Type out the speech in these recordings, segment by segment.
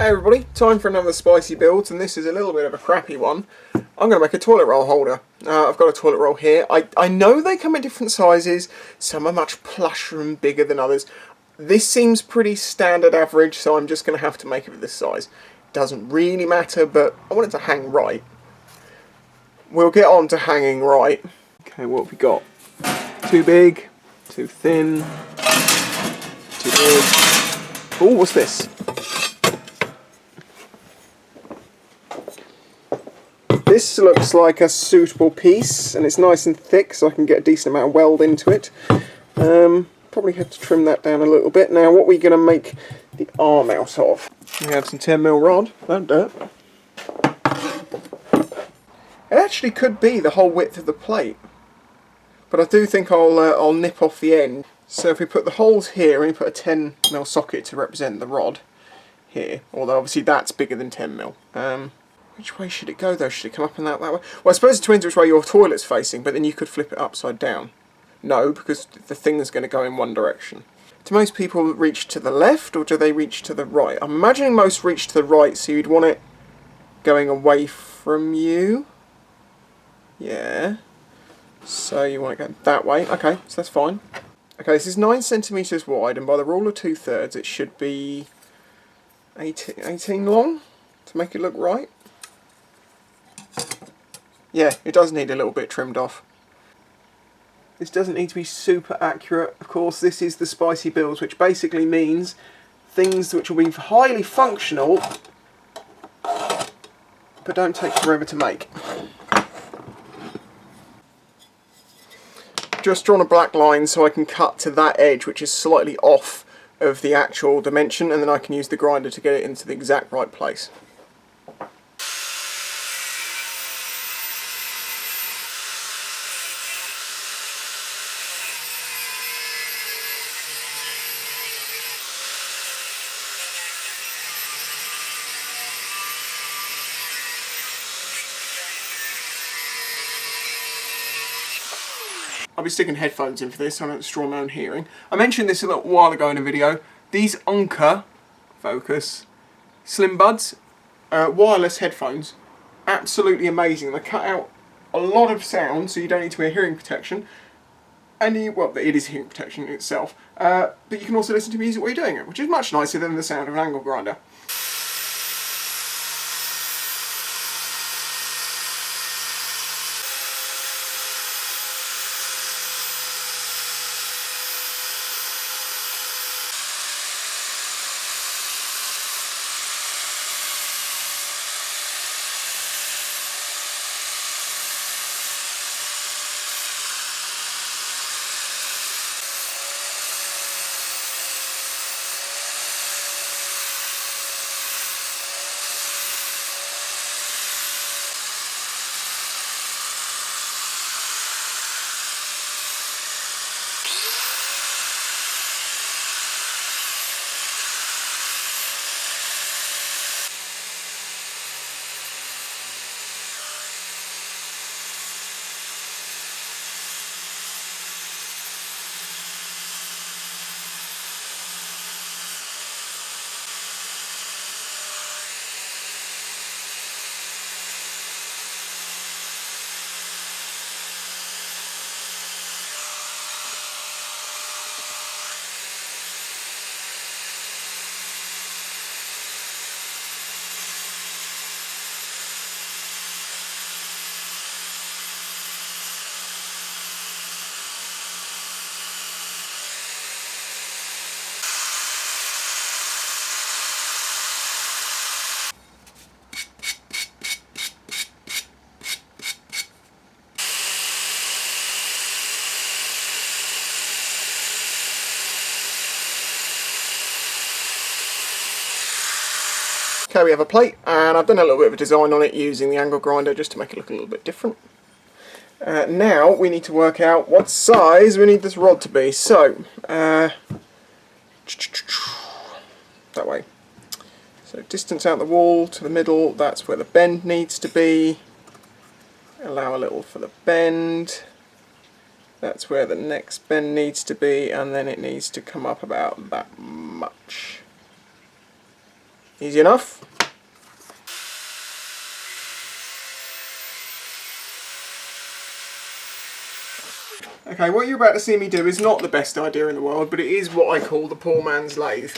Hey everybody, time for another spicy build, and this is a little bit of a crappy one. I'm going to make a toilet roll holder. I've got a toilet roll here. I know they come in different sizes. Some are much plusher and bigger than others. This seems pretty standard average, so I'm just going to have to make it this size. Doesn't really matter, but I want it to hang right. We'll get on to hanging right. Okay, what have we got? Too big, too thin, too big. Oh, what's this? This looks like a suitable piece, and it's nice and thick, so I can get a decent amount of weld into it. Probably have to trim that down a little bit. Now, what are we going to make the arm out of? We have some 10mm rod. That'll do it. It actually could be the whole width of the plate, but I do think I'll nip off the end. So if we put the holes here, and we put a 10mm socket to represent the rod here, although obviously that's bigger than 10mm. Which way should it go though? Should it come up and that way? Well, I suppose it depends which way your toilet's facing, but then you could flip it upside down. No, because the thing is going to go in one direction. Do most people reach to the left, or do they reach to the right? I'm imagining most reach to the right, so you'd want it going away from you. Yeah. So you want it going that way. Okay, so that's fine. Okay, this is 9cm wide, and by the rule of 2/3 it should be 18 long to make it look right. Yeah, it does need a little bit trimmed off. This doesn't need to be super accurate. Of course, this is the spicy builds, which basically means things which will be highly functional, but don't take forever to make. Just drawn a black line so I can cut to that edge, which is slightly off of the actual dimension, and then I can use the grinder to get it into the exact right place. I'll be sticking headphones in for this, so I don't destroy my own hearing. I mentioned this a little while ago in a video. These Onka, focus, Slim Buds, wireless headphones, absolutely amazing. They cut out a lot of sound, so you don't need to wear hearing protection. And well, it is hearing protection in itself, but you can also listen to music while you're doing it, which is much nicer than the sound of an angle grinder. Okay, we have a plate, and I've done a little bit of a design on it using the angle grinder just to make it look a little bit different. Now we need to work out what size we need this rod to be. So, that way. So distance out the wall to the middle, that's where the bend needs to be. Allow a little for the bend. That's where the next bend needs to be, and then it needs to come up about that much. Easy enough. Okay, what you're about to see me do is not the best idea in the world, but it is what I call the poor man's lathe.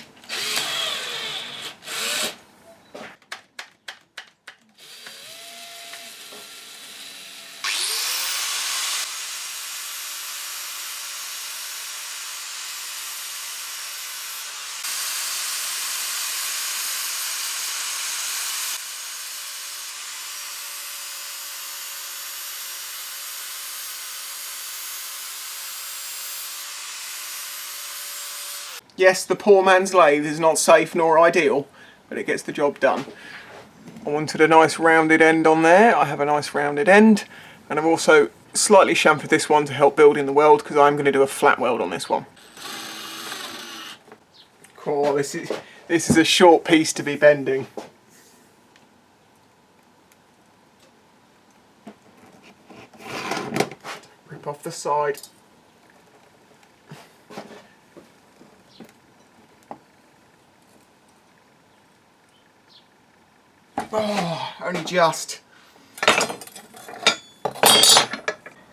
Yes, the poor man's lathe is not safe nor ideal, but it gets the job done. I wanted a nice rounded end on there. I have a nice rounded end, and I've also slightly chamfered this one to help build in the weld, because I'm going to do a flat weld on this one. Cool, this is a short piece to be bending. Rip off the side. Oh, only just.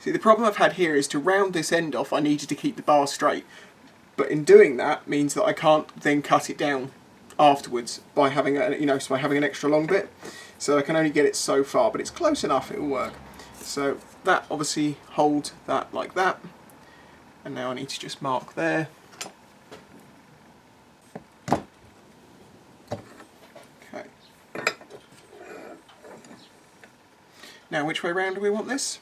See, the problem I've had here is to round this end off I needed to keep the bar straight, but in doing that means that I can't then cut it down afterwards by having by having an extra long bit. So I can only get it so far, but it's close enough, it will work. So that obviously holds that like that, and now I need to just mark there. Okay. Now, which way round do we want this?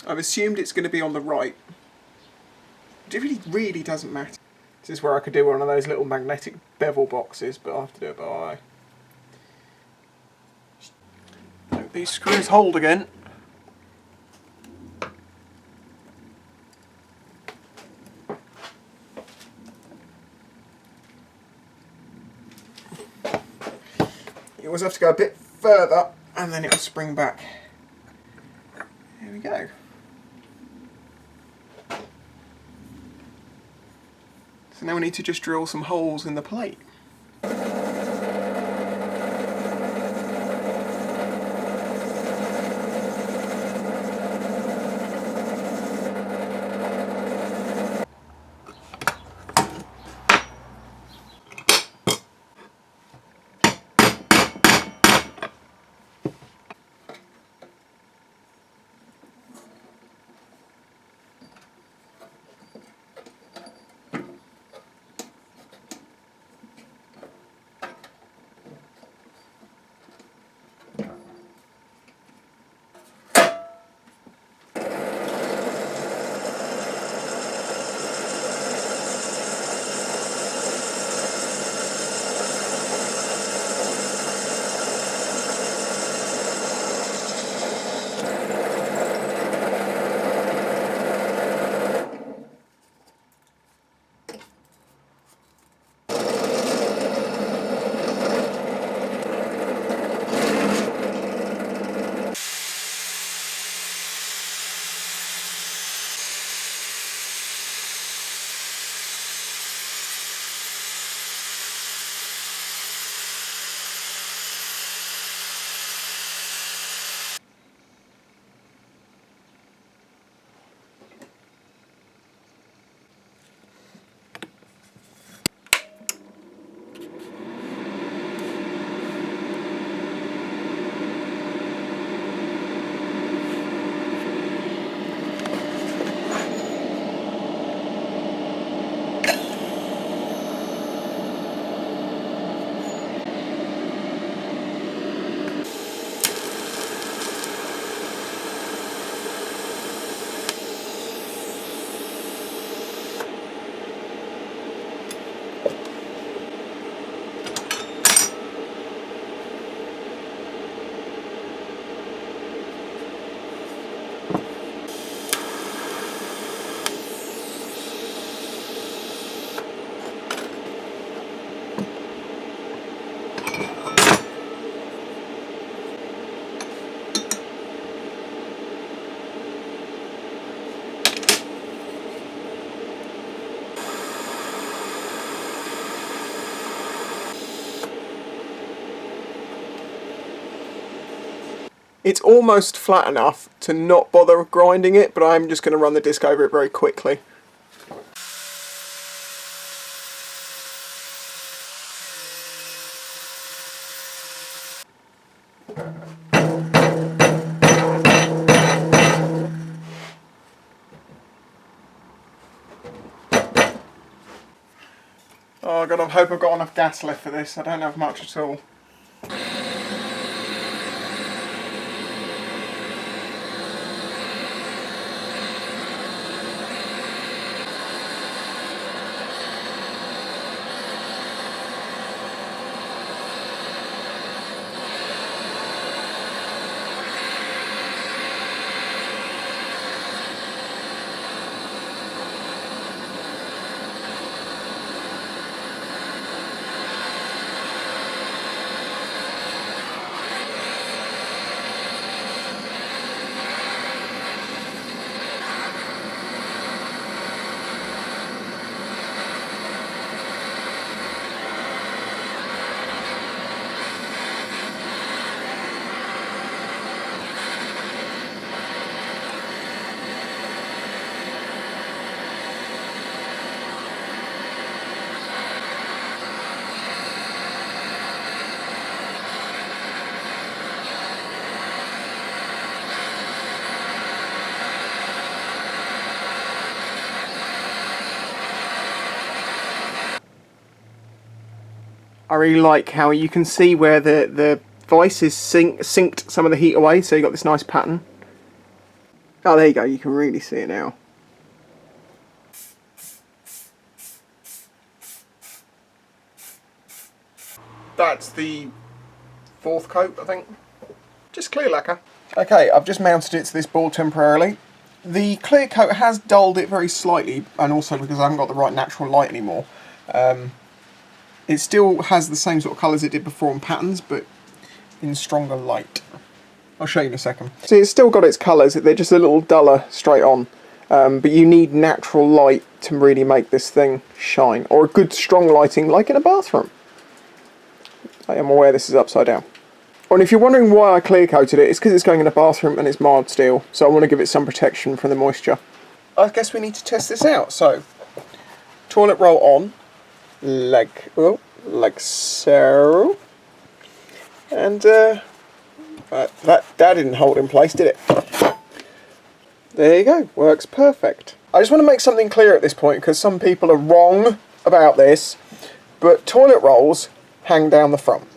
I've assumed it's going to be on the right. It really doesn't matter. This is where I could do one of those little magnetic bevel boxes, but I have to do it by eye. Hope these screws hold again. You always have to go a bit further and then it'll spring back. There we go. So now we need to just drill some holes in the plate. It's almost flat enough to not bother grinding it, but I'm just going to run the disc over it very quickly. Oh god, I hope I've got enough gas left for this. I don't have much at all. I really like how you can see where the vice is synced some of the heat away, so you got this nice pattern. Oh, there you go, you can really see it now. That's the fourth coat, I think. Just clear lacquer. Okay, I've just mounted it to this board temporarily. The clear coat has dulled it very slightly, and also because I haven't got the right natural light anymore. It still has the same sort of colours it did before on patterns, but in stronger light. I'll show you in a second. See, it's still got its colours, they're just a little duller straight on. But you need natural light to really make this thing shine, or a good strong lighting like in a bathroom. I am aware this is upside down. And if you're wondering why I clear coated it, it's because it's going in a bathroom and it's mild steel, so I want to give it some protection from the moisture. I guess we need to test this out. So, toilet roll on, like so, and that didn't hold in place, did it? There you go, works perfect. I just want to make something clear at this point, because some people are wrong about this, but toilet rolls hang down the front.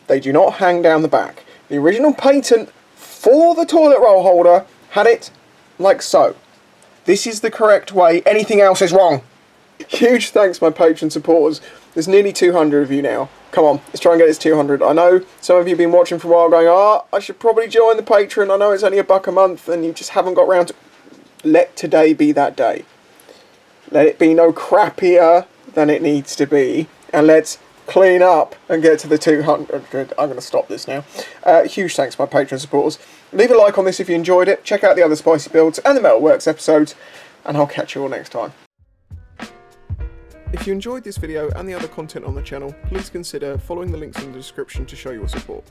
They do not hang down the back. The original patent for the toilet roll holder had it like so. This is the correct way, anything else is wrong. Huge thanks my patron supporters. There's nearly 200 of you now. Come on, let's try and get this 200. I know some of you have been watching for a while going, I should probably join the Patreon. I know it's only $1 a month and you just haven't got round to... Let today be that day. Let it be no crappier than it needs to be. And let's clean up and get to the 200. I'm going to stop this now. Huge thanks my Patreon supporters. Leave a like on this if you enjoyed it. Check out the other spicy builds and the Metalworks episodes. And I'll catch you all next time. If you enjoyed this video and the other content on the channel, please consider following the links in the description to show your support.